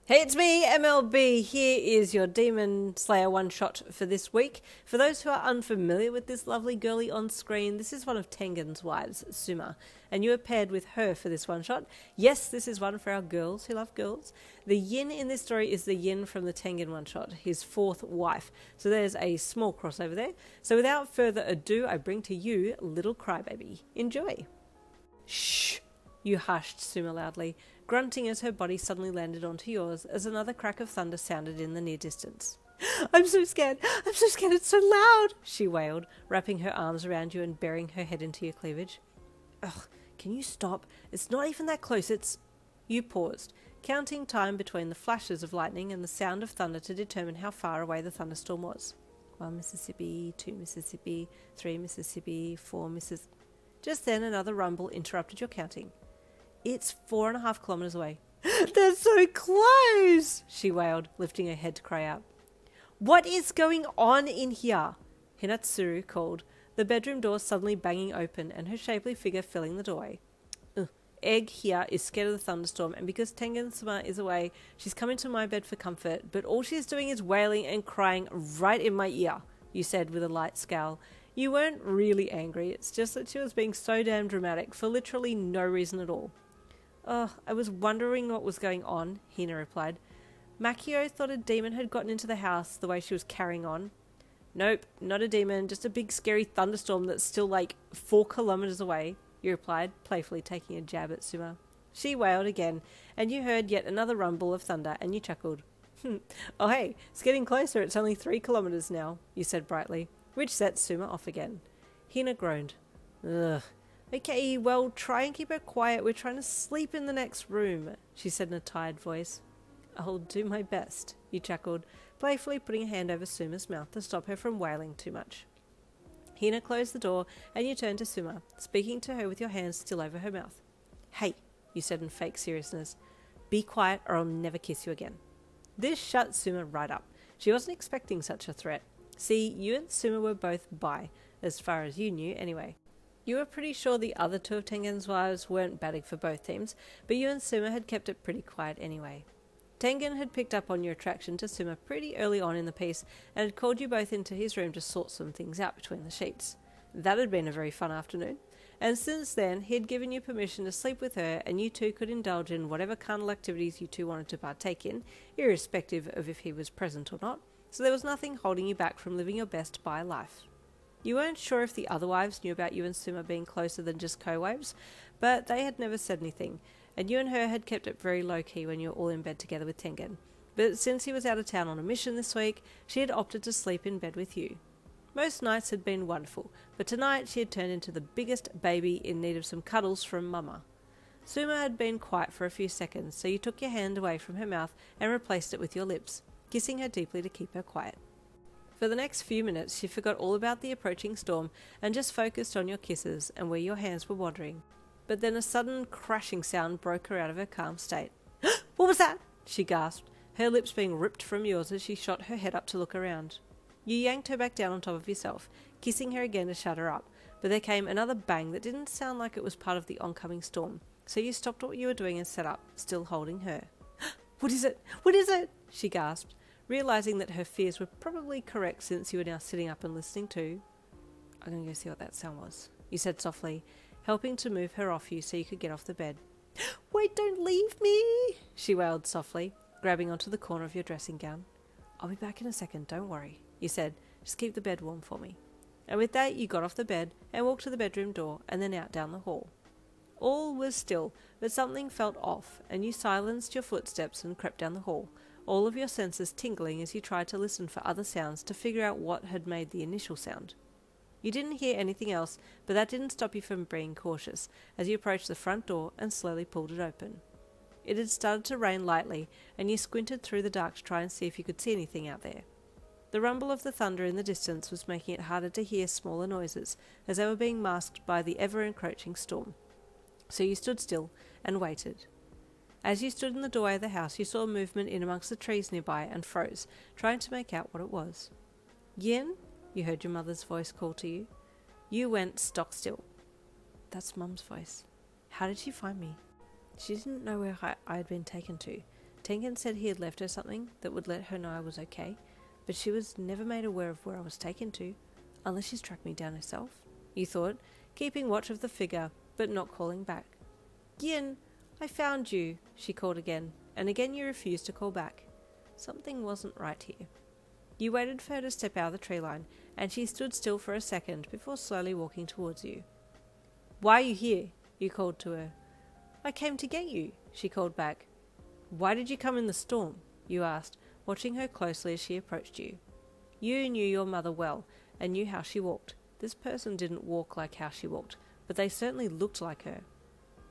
Hey, it's me, MLB. Here is your Demon Slayer one-shot for this week. For those who are unfamiliar with this lovely girlie on screen, this is one of Tengen's wives, Suma, and you are paired with her for this one-shot. Yes, this is one for our girls who love girls. The yin in this story is the yin from the Tengen one-shot, his fourth wife. So there's a small crossover there. So without further ado, I bring to you Little Crybaby. Enjoy. Shh, you hushed Suma loudly, grunting as her body suddenly landed onto yours as another crack of thunder sounded in the near distance. I'm so scared, it's so loud, she wailed, wrapping her arms around you and burying her head into your cleavage. Ugh, can you stop? It's not even that close, it's... You paused, counting time between the flashes of lightning and the sound of thunder to determine how far away the thunderstorm was. 1 Mississippi, 2 Mississippi, 3 Mississippi, 4 Mississippi... Just then another rumble interrupted your counting. It's 4.5 kilometers away. That's so close, she wailed, lifting her head to cry out. What is going on in here? Hinatsuru called, the bedroom door suddenly banging open and her shapely figure filling the doorway. Egg here is scared of the thunderstorm, and because Tengen-sama is away, she's come into my bed for comfort, but all she's doing is wailing and crying right in my ear, you said with a light scowl. You weren't really angry, it's just that she was being so damn dramatic for literally no reason at all. Oh, I was wondering what was going on, Hina replied. Makio thought a demon had gotten into the house the way she was carrying on. Nope, not a demon, just a big scary thunderstorm that's still like 4 kilometers away, you replied, playfully taking a jab at Suma. She wailed again, and you heard yet another rumble of thunder, and you chuckled. Oh hey, it's getting closer, it's only 3 kilometers now, you said brightly, which set Suma off again. Hina groaned. Ugh. Okay, well, try and keep her quiet. We're trying to sleep in the next room, she said in a tired voice. I'll do my best, you chuckled, playfully putting a hand over Suma's mouth to stop her from wailing too much. Hina closed the door and you turned to Suma, speaking to her with your hands still over her mouth. Hey, you said in fake seriousness, be quiet or I'll never kiss you again. This shut Suma right up. She wasn't expecting such a threat. See, you and Suma were both bi, as far as you knew anyway. You were pretty sure the other two of Tengen's wives weren't batting for both teams, but you and Suma had kept it pretty quiet anyway. Tengen had picked up on your attraction to Suma pretty early on in the piece and had called you both into his room to sort some things out between the sheets. That had been a very fun afternoon, and since then he had given you permission to sleep with her and you two could indulge in whatever carnal activities you two wanted to partake in, irrespective of if he was present or not, so there was nothing holding you back from living your best bi life. You weren't sure if the other wives knew about you and Suma being closer than just co-wives, but they had never said anything, and you and her had kept it very low-key when you were all in bed together with Tengen. But since he was out of town on a mission this week, she had opted to sleep in bed with you. Most nights had been wonderful, but tonight she had turned into the biggest baby in need of some cuddles from Mama. Suma had been quiet for a few seconds, so you took your hand away from her mouth and replaced it with your lips, kissing her deeply to keep her quiet. For the next few minutes, she forgot all about the approaching storm and just focused on your kisses and where your hands were wandering. But then a sudden crashing sound broke her out of her calm state. What was that? She gasped, her lips being ripped from yours as she shot her head up to look around. You yanked her back down on top of yourself, kissing her again to shut her up, but there came another bang that didn't sound like it was part of the oncoming storm, so you stopped what you were doing and sat up, still holding her. What is it? What is it? She gasped, realising that her fears were probably correct since you were now sitting up and listening to... I'm going to go see what that sound was, you said softly, helping to move her off you so you could get off the bed. Wait, don't leave me, she wailed softly, grabbing onto the corner of your dressing gown. I'll be back in a second, don't worry, you said, just keep the bed warm for me. And with that you got off the bed and walked to the bedroom door and then out down the hall. All was still, but something felt off, and you silenced your footsteps and crept down the hall, all of your senses tingling as you tried to listen for other sounds to figure out what had made the initial sound. You didn't hear anything else, but that didn't stop you from being cautious as you approached the front door and slowly pulled it open. It had started to rain lightly, and you squinted through the dark to try and see if you could see anything out there. The rumble of the thunder in the distance was making it harder to hear smaller noises as they were being masked by the ever-encroaching storm. So you stood still and waited. As you stood in the doorway of the house, you saw movement in amongst the trees nearby and froze, trying to make out what it was. Yin? You heard your mother's voice call to you. You went stock still. That's Mum's voice. How did she find me? She didn't know where I had been taken to. Tengen said he had left her something that would let her know I was okay, but she was never made aware of where I was taken to, unless she's tracked me down herself, you thought, keeping watch of the figure, but not calling back. Yin, I found you, she called again, and again you refused to call back. Something wasn't right here. You waited for her to step out of the tree line, and she stood still for a second before slowly walking towards you. Why are you here? You called to her. I came to get you, she called back. Why did you come in the storm? You asked, watching her closely as she approached you. You knew your mother well, and knew how she walked. This person didn't walk like how she walked, but they certainly looked like her.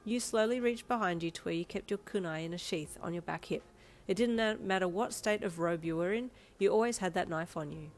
You slowly reached behind you to where you kept your kunai in a sheath on your back hip. It didn't matter what state of robe you were in, you always had that knife on you.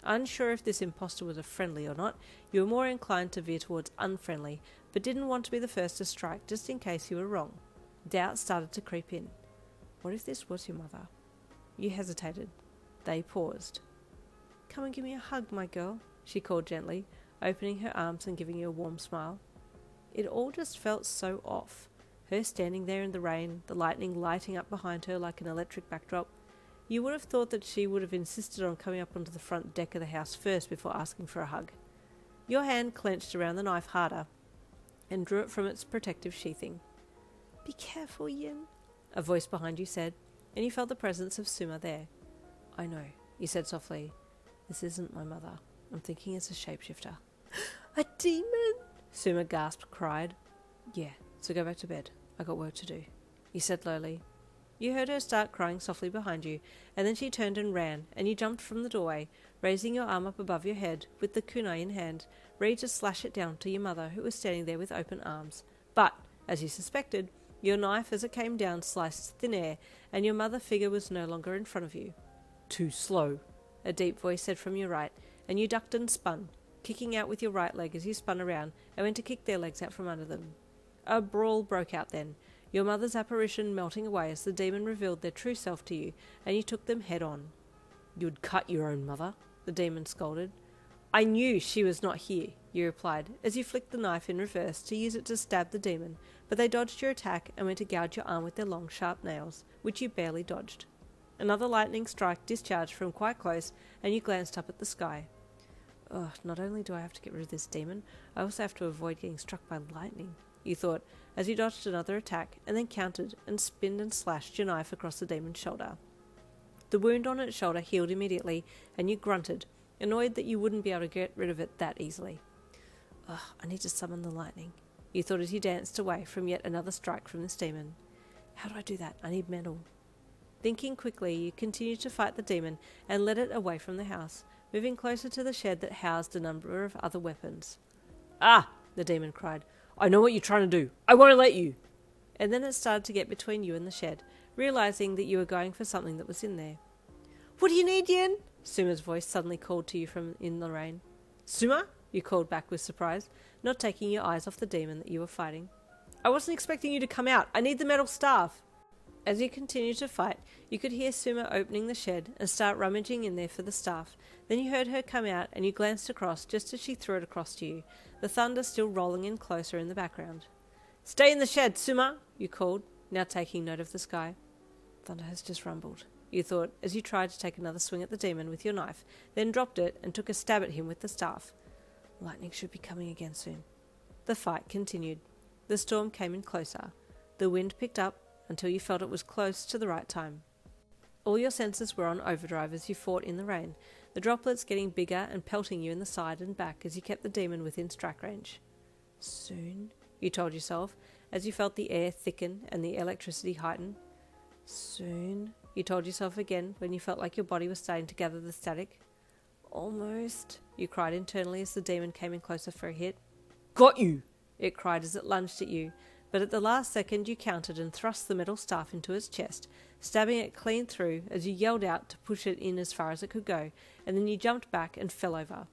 Unsure if this imposter was a friendly or not, you were more inclined to veer towards unfriendly, but didn't want to be the first to strike just in case you were wrong. Doubt started to creep in. What if this was your mother? You hesitated. They paused. Come and give me a hug, my girl, she called gently, opening her arms and giving you a warm smile. It all just felt so off. Her standing there in the rain, the lightning lighting up behind her like an electric backdrop. You would have thought that she would have insisted on coming up onto the front deck of the house first before asking for a hug. Your hand clenched around the knife harder and drew it from its protective sheathing. Be careful, Yin, a voice behind you said, and you felt the presence of Suma there. I know, you said softly. This isn't my mother. I'm thinking it's a shapeshifter. A demon? Suma gasped, cried. Yeah, so go back to bed. I got work to do, you said lowly. You heard her start crying softly behind you, and then she turned and ran, and you jumped from the doorway, raising your arm up above your head, with the kunai in hand, ready to slash it down to your mother, who was standing there with open arms. But, as you suspected, your knife as it came down sliced thin air, and your mother figure was no longer in front of you. Too slow, a deep voice said from your right, and you ducked and spun, kicking out with your right leg as you spun around and went to kick their legs out from under them. A brawl broke out then, your mother's apparition melting away as the demon revealed their true self to you, and you took them head on. You'd cut your own mother, the demon scolded. I knew she was not here, you replied, as you flicked the knife in reverse to use it to stab the demon, but they dodged your attack and went to gouge your arm with their long, sharp nails, which you barely dodged. Another lightning strike discharged from quite close, and you glanced up at the sky. Ugh, not only do I have to get rid of this demon, I also have to avoid getting struck by lightning, you thought, as you dodged another attack, and then countered and spinned and slashed your knife across the demon's shoulder. The wound on its shoulder healed immediately, and you grunted, annoyed that you wouldn't be able to get rid of it that easily. Ugh, I need to summon the lightning, you thought as you danced away from yet another strike from this demon. How do I do that? I need metal. Thinking quickly, you continued to fight the demon and led it away from the house, moving closer to the shed that housed a number of other weapons. Ah! The demon cried. I know what you're trying to do. I won't let you. And then it started to get between you and the shed, realizing that you were going for something that was in there. What do you need, Yin? Suma's voice suddenly called to you from in the rain. Suma? You called back with surprise, not taking your eyes off the demon that you were fighting. I wasn't expecting you to come out. I need the metal staff. As you continued to fight, you could hear Suma opening the shed and start rummaging in there for the staff. Then you heard her come out and you glanced across just as she threw it across to you, the thunder still rolling in closer in the background. Stay in the shed, Suma, you called, now taking note of the sky. Thunder has just rumbled, you thought, as you tried to take another swing at the demon with your knife, then dropped it and took a stab at him with the staff. Lightning should be coming again soon. The fight continued. The storm came in closer. The wind picked up until you felt it was close to the right time. All your senses were on overdrive as you fought in the rain, the droplets getting bigger and pelting you in the side and back as you kept the demon within strike range. Soon, you told yourself, as you felt the air thicken and the electricity heighten. Soon, you told yourself again when you felt like your body was starting to gather the static. Almost, you cried internally as the demon came in closer for a hit. Got you, it cried as it lunged at you, but at the last second you countered and thrust the metal staff into its chest, stabbing it clean through as you yelled out to push it in as far as it could go, and then you jumped back and fell over.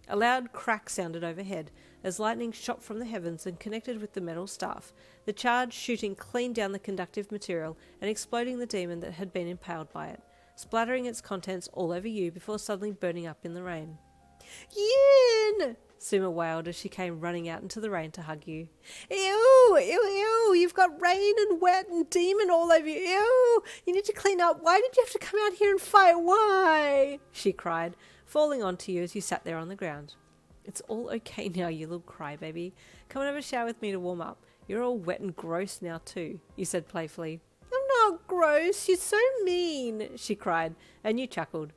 A loud crack sounded overhead as lightning shot from the heavens and connected with the metal staff, the charge shooting clean down the conductive material and exploding the demon that had been impaled by it, splattering its contents all over you before suddenly burning up in the rain. Yin! Suma wailed as she came running out into the rain to hug you. Ew, ew, ew, you've got rain and wet and demon all over you. Ew, you need to clean up. Why did you have to come out here and fight? Why? She cried, falling onto you as you sat there on the ground. It's all okay now, you little crybaby. Come and have a shower with me to warm up. You're all wet and gross now too, you said playfully. I'm not gross, you're so mean, she cried, and you chuckled.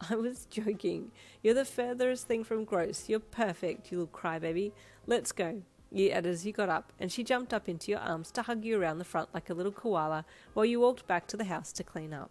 I was joking. You're the furthest thing from gross. You're perfect, you little crybaby. Let's go, you added as you got up, and she jumped up into your arms to hug you around the front like a little koala while you walked back to the house to clean up.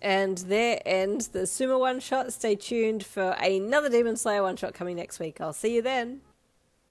And there ends the Suma one-shot. Stay tuned for another Demon Slayer one-shot coming next week. I'll see you then.